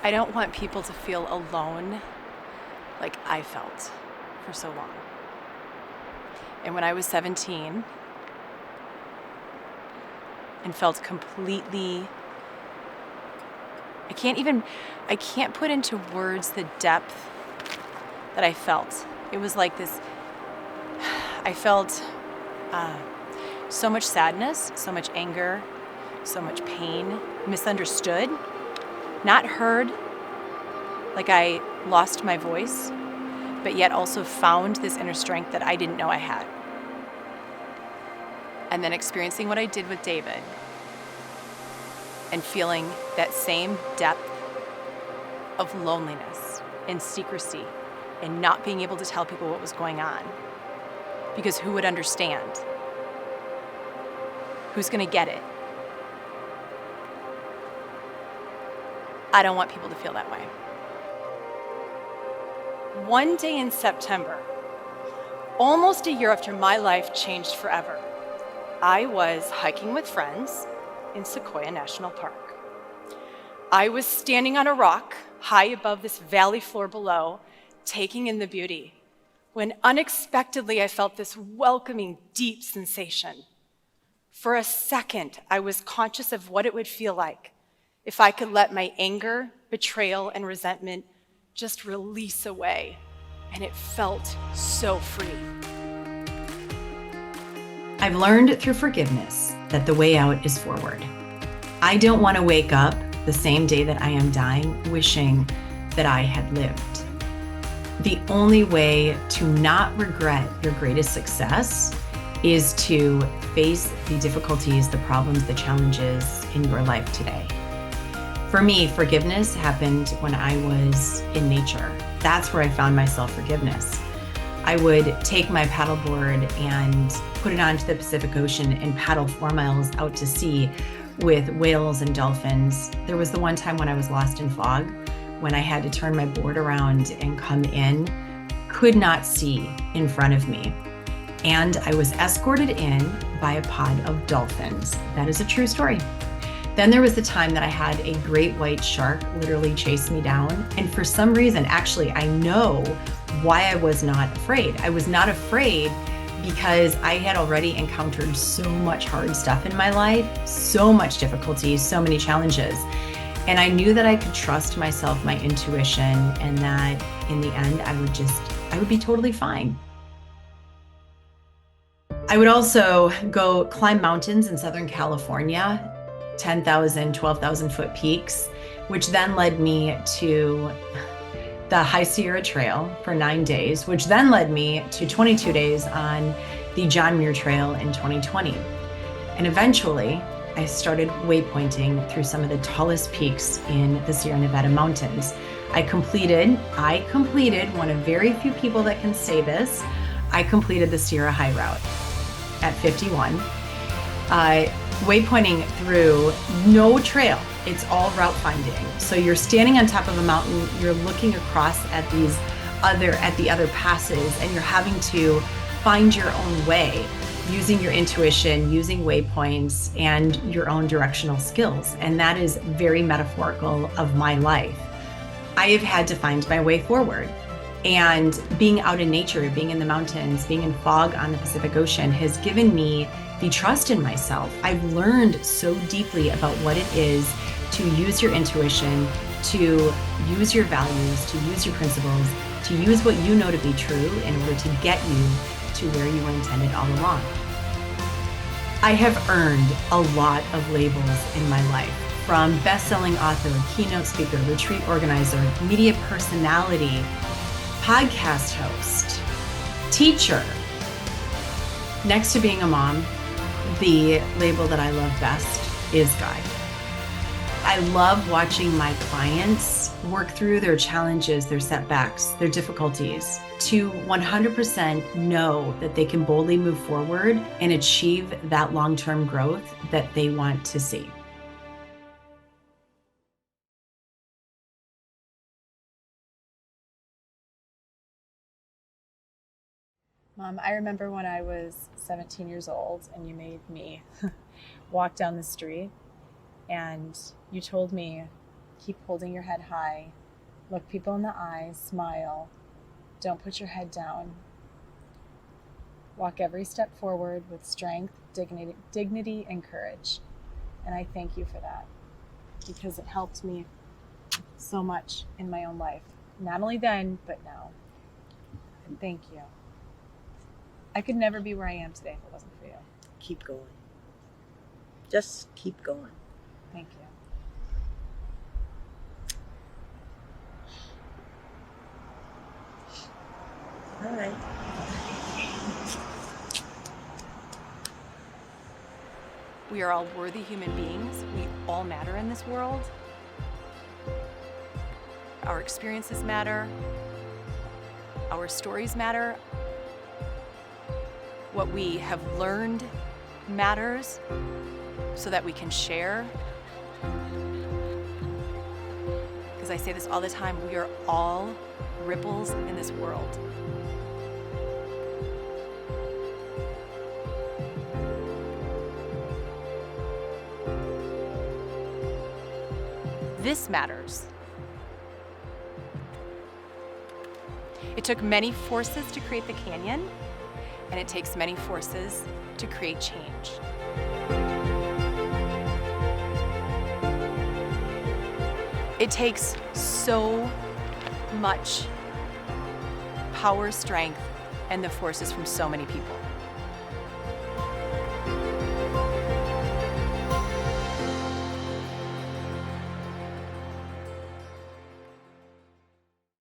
I don't want people to feel alone like I felt for so long. And when I was 17 and felt completely, I can't put into words the depth that I felt. It was like this, I felt so much sadness, so much anger, so much pain, misunderstood, not heard, like I lost my voice, but yet also found this inner strength that I didn't know I had. And then experiencing what I did with David and feeling that same depth of loneliness and secrecy and not being able to tell people what was going on. Because who would understand? Who's gonna get it? I don't want people to feel that way. One day in September, almost a year after my life changed forever, I was hiking with friends in Sequoia National Park. I was standing on a rock high above this valley floor below, taking in the beauty, when unexpectedly I felt this welcoming, deep sensation. For a second, I was conscious of what it would feel like if I could let my anger, betrayal, and resentment just release away, and it felt so free. I've learned through forgiveness that the way out is forward. I don't want to wake up the same day that I am dying wishing that I had lived. The only way to not regret your greatest success is to face the difficulties, the problems, the challenges in your life today. For me, forgiveness happened when I was in nature. That's where I found my self-forgiveness. I would take my paddleboard and put it onto the Pacific Ocean and paddle 4 miles out to sea with whales and dolphins. There was the one time when I was lost in fog, when I had to turn my board around and come in, could not see in front of me. And I was escorted in by a pod of dolphins. That is a true story. Then there was the time that I had a great white shark literally chase me down. And for some reason, actually, I know why I was not afraid. I was not afraid because I had already encountered so much hard stuff in my life, so much difficulty, so many challenges. And I knew that I could trust myself, my intuition, and that in the end, I would be totally fine. I would also go climb mountains in Southern California, 10,000, 12,000 foot peaks, which then led me to the High Sierra Trail for 9 days, which then led me to 22 days on the John Muir Trail in 2020. And eventually, I started waypointing through some of the tallest peaks in the Sierra Nevada mountains. I completed one of very few people that can say this. I completed the Sierra High Route at 51. Waypointing through no trail. It's all route finding. So you're standing on top of a mountain, you're looking across at the other passes, and you're having to find your own way using your intuition, using waypoints, and your own directional skills. And that is very metaphorical of my life. I have had to find my way forward. And being out in nature, being in the mountains, being in fog on the Pacific Ocean has given me the trust in myself. I've learned so deeply about what it is to use your intuition, to use your values, to use your principles, to use what you know to be true in order to get you to where you were intended all along. I have earned a lot of labels in my life, from best-selling author, keynote speaker, retreat organizer, media personality, podcast host, teacher. Next to being a mom, the label that I love best is guide. I love watching my clients work through their challenges, their setbacks, their difficulties, to 100% know that they can boldly move forward and achieve that long-term growth that they want to see. Mom, I remember when I was 17 years old and you made me walk down the street and you told me Keep holding your head high. Look people in the eyes, smile. Don't put your head down. Walk every step forward with strength, dignity, and courage. And I thank you for that, because it helped me so much in my own life. Not only then, but now. And thank you. I could never be where I am today if it wasn't for you. Keep going. Just keep going. Thank you. All right. We are all worthy human beings. We all matter in this world. Our experiences matter. Our stories matter. What we have learned matters so that we can share. Because I say this all the time, we are all ripples in this world. This matters. It took many forces to create the canyon, and it takes many forces to create change. It takes so much power, strength, and the forces from so many people.